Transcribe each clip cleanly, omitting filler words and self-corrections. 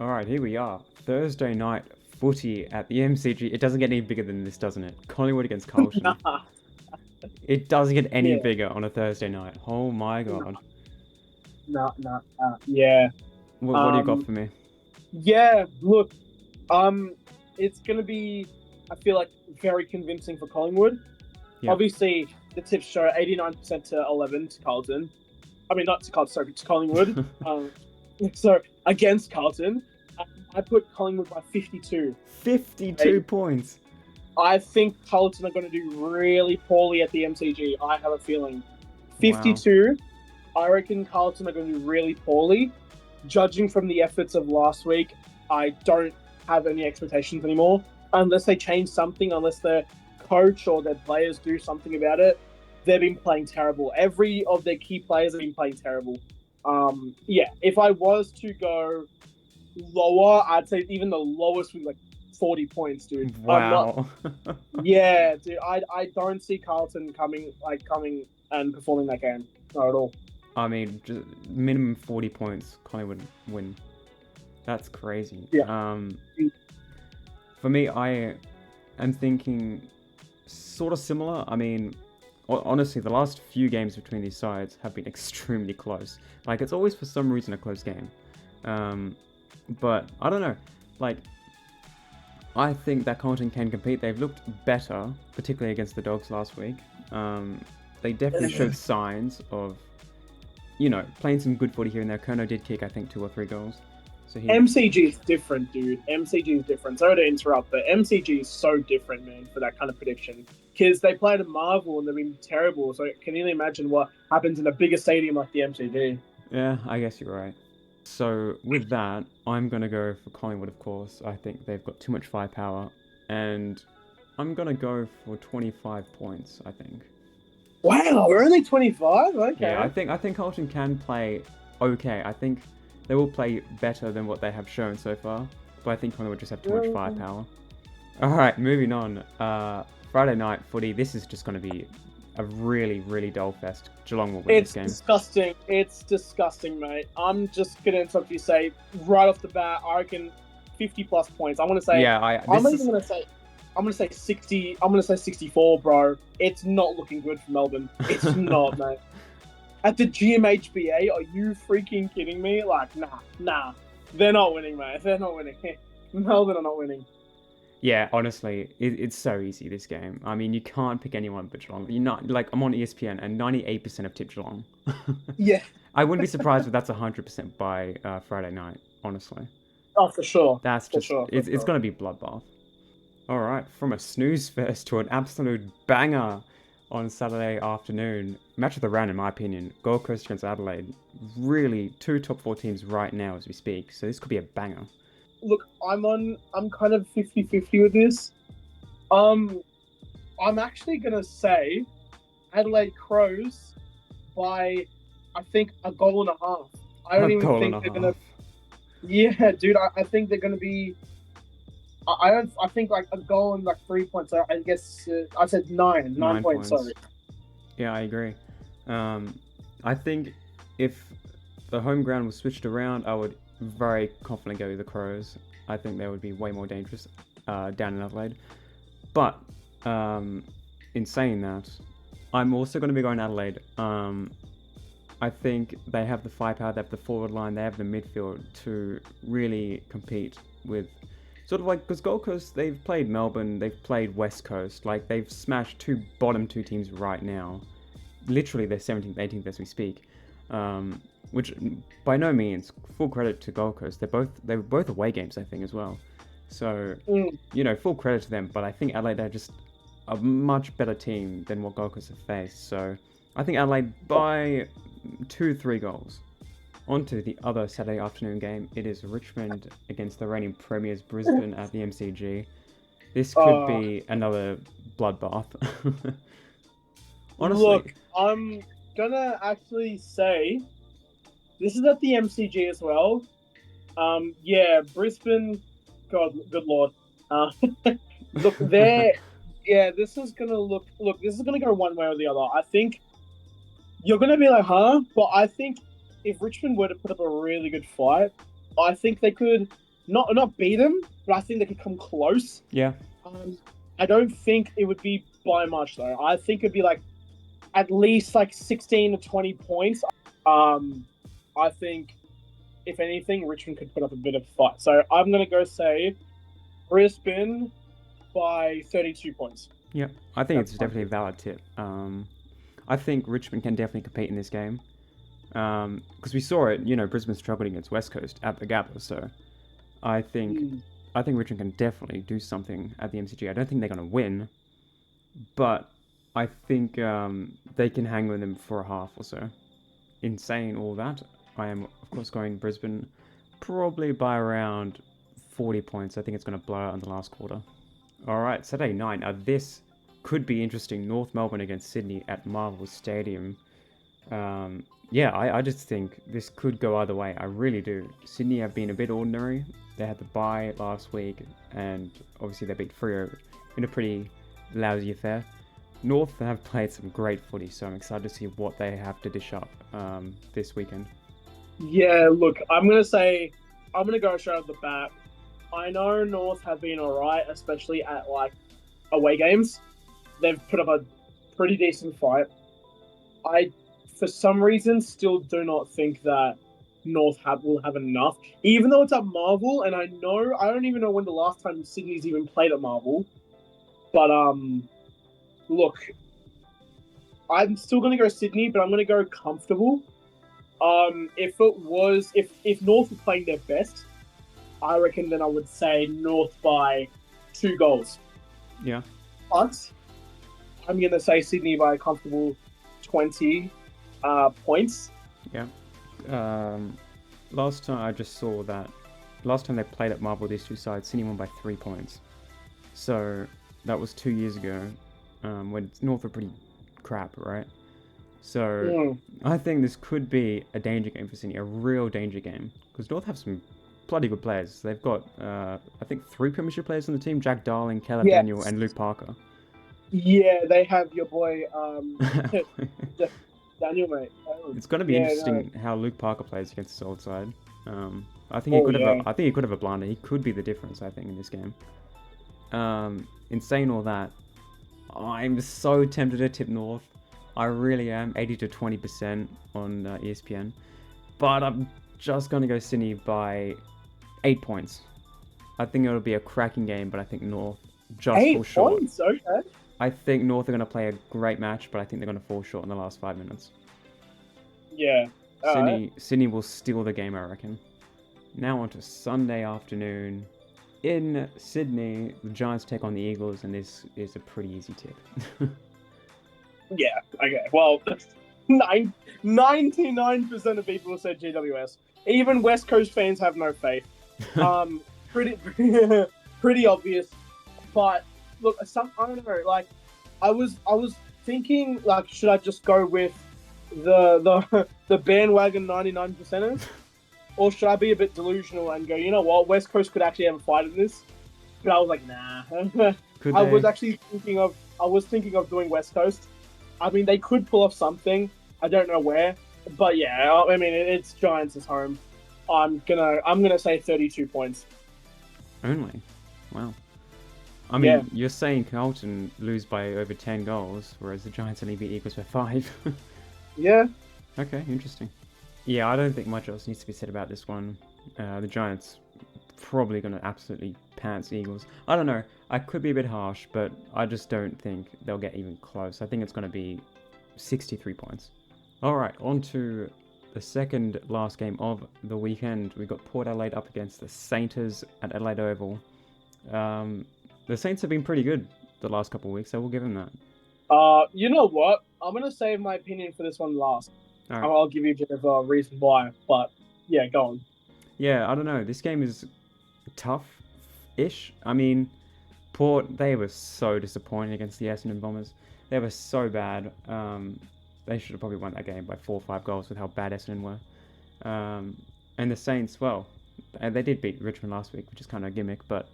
All right, here we are. Thursday night footy at the MCG. It doesn't get any bigger than this, doesn't it? Collingwood against Carlton. Nah, It doesn't get any yeah, bigger on a Thursday night. Oh my god. nah, yeah. What do you got Um, for me? yeah. Look, um, it's gonna be. I feel like very convincing for Collingwood. Yep. Obviously, the tips show 89% to 11 to Carlton. I mean, not to Carlton, sorry, to Collingwood. So against Carlton, I put Collingwood by 52. I, 52 points. I think Carlton are going to do really poorly at the MCG. I have a feeling. Wow. 52, I reckon Carlton are going to do really poorly. Judging from the efforts of last week, I don't have any expectations anymore. Unless they change something, unless their coach or their players do something about it, they've been playing terrible. Every of their key players have been playing terrible. Yeah, if I was to go lower, I'd say even the lowest would be like 40 points, dude. I'm not. Wow. Yeah, dude. I don't see Carlton coming and performing that game. Not at all. I mean, just minimum 40 points, Collingwood win. That's crazy. Yeah. For me, I am thinking sort of similar. I mean, honestly, the last few games between these sides have been extremely close. Like, it's always for some reason a close game. Um, but I don't know. Like, I think that Carlton can compete. They've looked better, particularly against the Dogs last week. They definitely showed signs of, playing some good footy here and there. Kerno did kick, I think, 2 or 3 goals. So he, MCG is different, dude. MCG is different. Sorry to interrupt, but MCG is so different, man, for that kind of prediction. Because they played at Marvel and they've been terrible. So can you imagine what happens in a bigger stadium like the MCG? yeah, I guess you're right. So with that, I'm gonna go for Collingwood, of course. I think they've got too much firepower, and I'm gonna go for 25 points. I think. Wow, we're only 25? Yeah, I Okay. think I think Carlton can play okay. I think they will play better than what they have shown so far, but I think Collingwood just have too much firepower. All right, moving on. Friday night footy. This is just gonna be a really, really dull fest. Geelong will win this It's game. disgusting. It's disgusting, mate. I'm just gonna interrupt you. Say right off the bat, I reckon 50 plus points. I'm gonna say. Yeah, I I'm this even is gonna say. I'm gonna say 60. I'm gonna say 64, bro. It's not looking good for Melbourne. It's not, mate. At the GMHBA, are you freaking kidding me? Like, nah. They're not winning, mate. They're not winning. Melbourne are not winning. Yeah, honestly, it's so easy this game. I mean, you can't pick anyone but Geelong. You're not like I'm on ESPN and 98% of tip Geelong. Yeah. I wouldn't be surprised if that's 100% by Friday night. Honestly, Oh, for sure. that's For just sure. For it's sure. gonna be bloodbath. All right, from a snooze fest to an absolute banger on Saturday afternoon. Match of the round, in my opinion. Gold Coast against Adelaide. Really, two top four teams right now as we speak. So this could be a banger. Look, I'm kind of 50-50 with this. Um, I'm actually gonna say Adelaide Crows by I think a goal and a half. I A don't even goal and think a they're gonna. half. Yeah, dude. I think they're gonna be. I don't. I think like a goal and like 3 points. I guess I said nine Nine points. points. Sorry. Yeah, I agree. Um, I think if the home ground was switched around, I would very confidently go with the Crows. I think they would be way more dangerous down in Adelaide. But in saying that, I'm also going to be going Adelaide. I think they have the firepower, they have the forward line, they have the midfield to really compete with sort of like because Gold Coast they've played Melbourne, they've played West Coast, like they've smashed two bottom two teams right now. Literally, they're 17th, 18th as we speak. Which by no means full credit to Gold Coast. They were both away games, I think, as well. So Mm, full credit to them. But I think Adelaide are just a much better team than what Gold Coast have faced. So I think Adelaide by 2, 3 goals. On to the other Saturday afternoon game. It is Richmond against the reigning premiers Brisbane at the MCG. This could Uh, be another bloodbath. Look, Honestly, I'm gonna actually say this is at the MCG as well. Yeah, Brisbane. God, good lord. Uh, look, there. Yeah, this is gonna look. Look, this is gonna go one way or the other. I think you're gonna be like, huh? But I think if Richmond were to put up a really good fight, I think they could. not beat them, but I think they could come close. Yeah. I don't think it would be by much though. I think it'd be like at least like 16 to 20 points. I think if anything, Richmond could put up a bit of a fight. So I'm gonna go say Brisbane by 32 points. Yeah, I think it's definitely a valid tip. I think Richmond can definitely compete in this game. Because we saw it, Brisbane struggled against West Coast at the Gabba, so I think Richmond can definitely do something at the MCG. I don't think they're going to win, but I think they can hang with them for a half or so. In saying all that, I am, of course, going Brisbane probably by around 40 points. I think it's going to blow out in the last quarter. All right, Saturday night. Now, this could be interesting. North Melbourne against Sydney at Marvel Stadium. I just think this could go either way. I really do. Sydney have been a bit ordinary. They had the bye last week, and obviously they beat Freo in a pretty lousy affair. North have played some great footy, so I'm excited to see what they have to dish up this weekend. Yeah, look, I'm going to go straight off the bat. I know North have been alright, especially at like away games. They've put up a pretty decent fight. I, for some reason, still do not think that North will have enough, even though it's at Marvel. And I don't even know when the last time Sydney's even played at Marvel. But look, I'm still going to go Sydney, but I'm going to go comfortable. If North were playing their best, I reckon then I would say North by 2 goals. Yeah. But I'm going to say Sydney by a comfortable 20 points. Yeah. Last time I just saw that, last time they played at Marvel, these two sides, Sydney won by 3 points. So that was 2 years ago, when North were pretty crap, right? So I think this could be a danger game for Sydney, a real danger game, because North have some bloody good players. They've got, I think, 3 Premiership players on the team: Jack Darling, Caleb Daniel, and Luke Parker. Yeah, they have your boy Daniel, mate. It's going to be interesting how Luke Parker plays against the old side. I think he could have a blinder. He could be the difference, I think, in this game. In saying all that, I'm so tempted to tip North. I really am, 80 to 20% on ESPN. But I'm just going to go Sydney by 8 points. I think it'll be a cracking game, but I think North just fall short. 8 points? Okay. I think North are going to play a great match, but I think they're going to fall short in the last 5 minutes. Yeah. Sydney will steal the game, I reckon. Now on to Sunday afternoon. In Sydney, the Giants take on the Eagles, and this is a pretty easy tip. Yeah, okay. Well, 99% of people said GWS. Even West Coast fans have no faith. Pretty obvious. But look, I don't know. Like, I was thinking, like, should I just go with the bandwagon 99%ers, or should I be a bit delusional and go, you know what, West Coast could actually have a fight in this? But I was like, nah. I was thinking of doing West Coast. I mean, they could pull off something. I don't know where, but yeah, I mean, it's Giants' home. I'm gonna say 32 points. Only? Wow. I mean, You're saying Carlton lose by over 10 goals, whereas the Giants only beat Eagles by 5. Yeah. Okay, interesting. Yeah, I don't think much else needs to be said about this one. The Giants probably going to absolutely pants Eagles. I don't know. I could be a bit harsh, but I just don't think they'll get even close. I think it's going to be 63 points. All right, on to the second last game of the weekend. We got Port Adelaide up against the Saints at Adelaide Oval. The Saints have been pretty good the last couple of weeks, so we'll give them that. You know what? I'm going to save my opinion for this one last. Right. I'll give you a bit of a reason why, but yeah, go on. Yeah, I don't know. This game is tough-ish. I mean, Port, they were so disappointing against the Essendon Bombers. They were so bad. They should have probably won that game by 4 or 5 goals with how bad Essendon were. And the Saints, well, they did beat Richmond last week, which is kind of a gimmick, but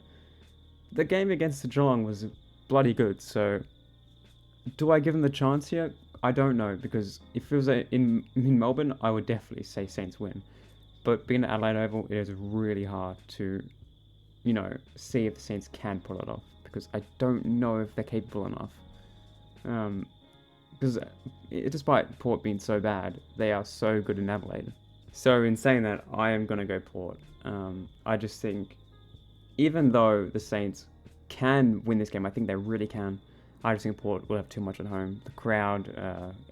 the game against the Geelong was bloody good, so do I give them the chance here? I don't know, because if it was in Melbourne, I would definitely say Saints win. But being at Adelaide Oval, it is really hard to see if the Saints can pull it off, because I don't know if they're capable enough. Because despite Port being so bad, they are so good in Adelaide. So in saying that, I am going to go Port. I just think, even though the Saints can win this game, I think they really can, I just think Port will have too much at home. The crowd,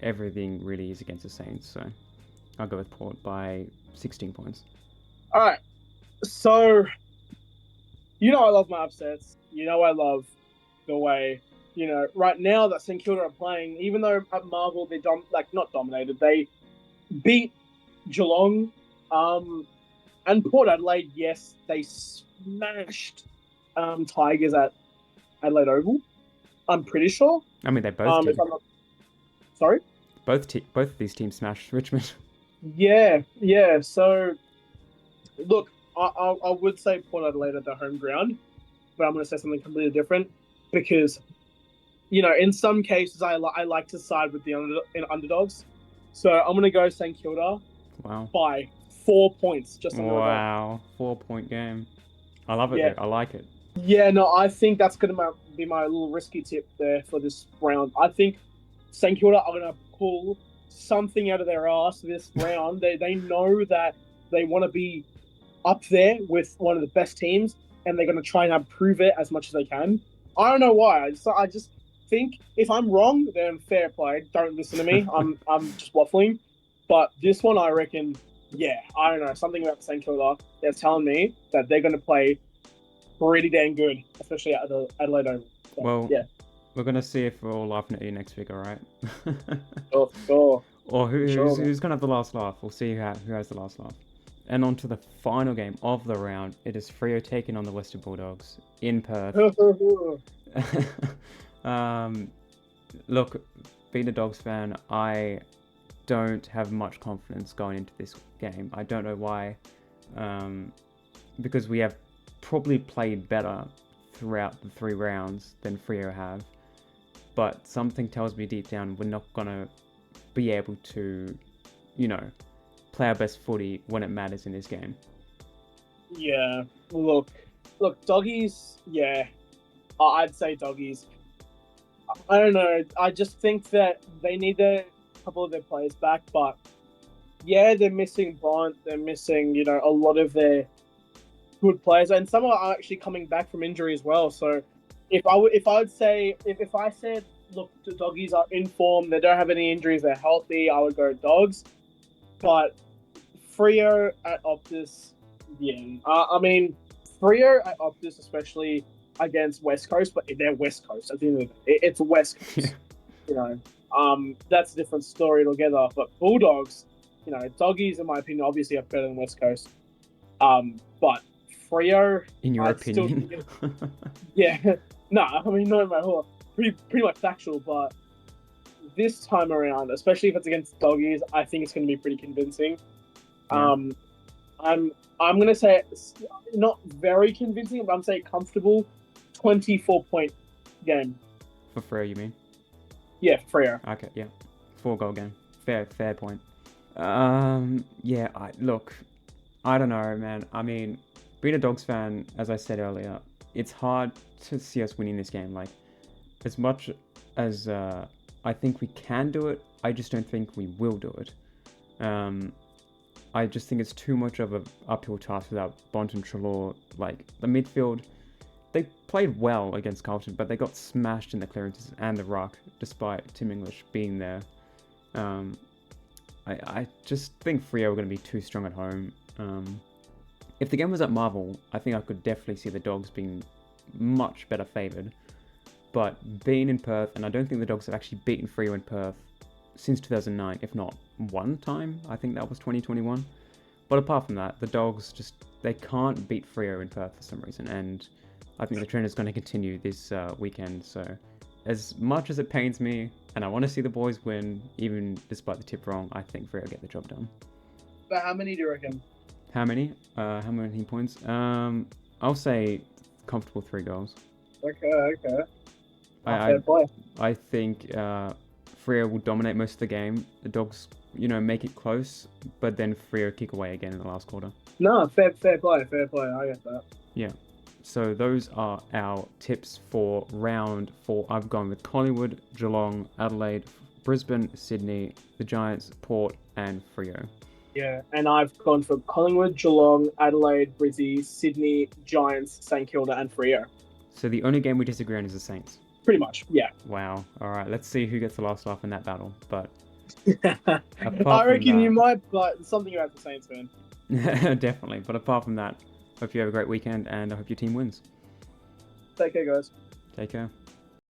everything really is against the Saints. So I'll go with Port by 16 points. All right. So, I love my upsets. I love the way, right now that St Kilda are playing, even though at Marvel they not dominated, they beat Geelong, and Port Adelaide. Yes, they smashed Tigers at Adelaide Oval. I'm pretty sure. I mean, they both did. Sorry? Both of these teams smashed Richmond. Yeah. So, look, I would say Port Adelaide at their home ground, but I'm going to say something completely different because, in some cases I like to side with the underdogs. So I'm going to go St Kilda. Wow. By 4 points. Just on wow, 4-point game. I love it. Yeah. I like it. Yeah, no, I think that's going to be my little risky tip there for this round. I think St Kilda are going to pull something out of their ass this round. They know that they want to be up there with one of the best teams, and they're going to try and prove it as much as they can. I don't know why. I just think if I'm wrong, then fair play. Don't listen to me. I'm just waffling. But this one, I reckon, I don't know. Something about St Kilda, they're telling me that they're going to play pretty dang good, especially at the Adelaide Oval. So, well, we're going to see if we're all laughing at you next week, all right? Sure. Or who's going to have the last laugh? We'll see who has the last laugh. And on to the final game of the round. It is Freo taking on the Western Bulldogs in Perth. Look, being a Dogs fan, I don't have much confidence going into this game. I don't know why. Because we have probably played better throughout the 3 rounds than Freo have. But something tells me deep down we're not going to be able to, play our best footy when it matters in this game. Yeah, look, Doggies, I'd say Doggies. I don't know, I just think that they need a couple of their players back, but they're missing Bont, they're missing, a lot of their good players, and some are actually coming back from injury as well. So if I said, look, the Doggies are in form, they don't have any injuries, they're healthy, I would go Dogs. But Freo at Optus, I mean, Freo at Optus, especially against West Coast, but they're West Coast. At the end of the day, it's West Coast. That's a different story altogether. But Bulldogs, Doggies, in my opinion, obviously are better than West Coast. But Freo, in your opinion, not in my whole. Pretty much factual, but this time around, especially if it's against Doggies, I think it's going to be pretty convincing. Yeah. I'm going to say it's not very convincing, but I'm saying comfortable 24-point game. For Freo, you mean? Yeah, for Freo. Okay, yeah. 4-goal game. Fair point. I don't know, man. I mean, being a Dogs fan, as I said earlier, it's hard to see us winning this game. Like, as much as I think we can do it, I just don't think we will do it. I just think it's too much of an uphill task without Bont and Treloar. Like, the midfield, they played well against Carlton, but they got smashed in the clearances and the ruck, despite Tim English being there. I just think Freo are going to be too strong at home. If the game was at Marvel, I think I could definitely see the Dogs being much better favoured. But being in Perth, and I don't think the Dogs have actually beaten Freo in Perth since 2009, if not one time. I think that was 2021. But apart from that, the Dogs they can't beat Freo in Perth for some reason, and I think the trend is going to continue this weekend. So as much as it pains me, and I want to see the boys win, even despite the tip wrong, I think Freo get the job done. But how many do you reckon? How many? How many points? I'll say comfortable 3 goals. Okay. I think Freo will dominate most of the game. The Dogs, make it close, but then Freo kick away again in the last quarter. No, fair play. I get that. Yeah. So those are our tips for round 4. I've gone with Collingwood, Geelong, Adelaide, Brisbane, Sydney, the Giants, Port, and Freo. Yeah, and I've gone for Collingwood, Geelong, Adelaide, Brizzy, Sydney, Giants, St Kilda, and Freo. So the only game we disagree on is the Saints. Pretty much, yeah. Wow. All right, let's see who gets the last laugh in that battle. But I reckon you might, but something about the Saints, man. definitely. But apart from that, hope you have a great weekend, and I hope your team wins. Take care, guys. Take care.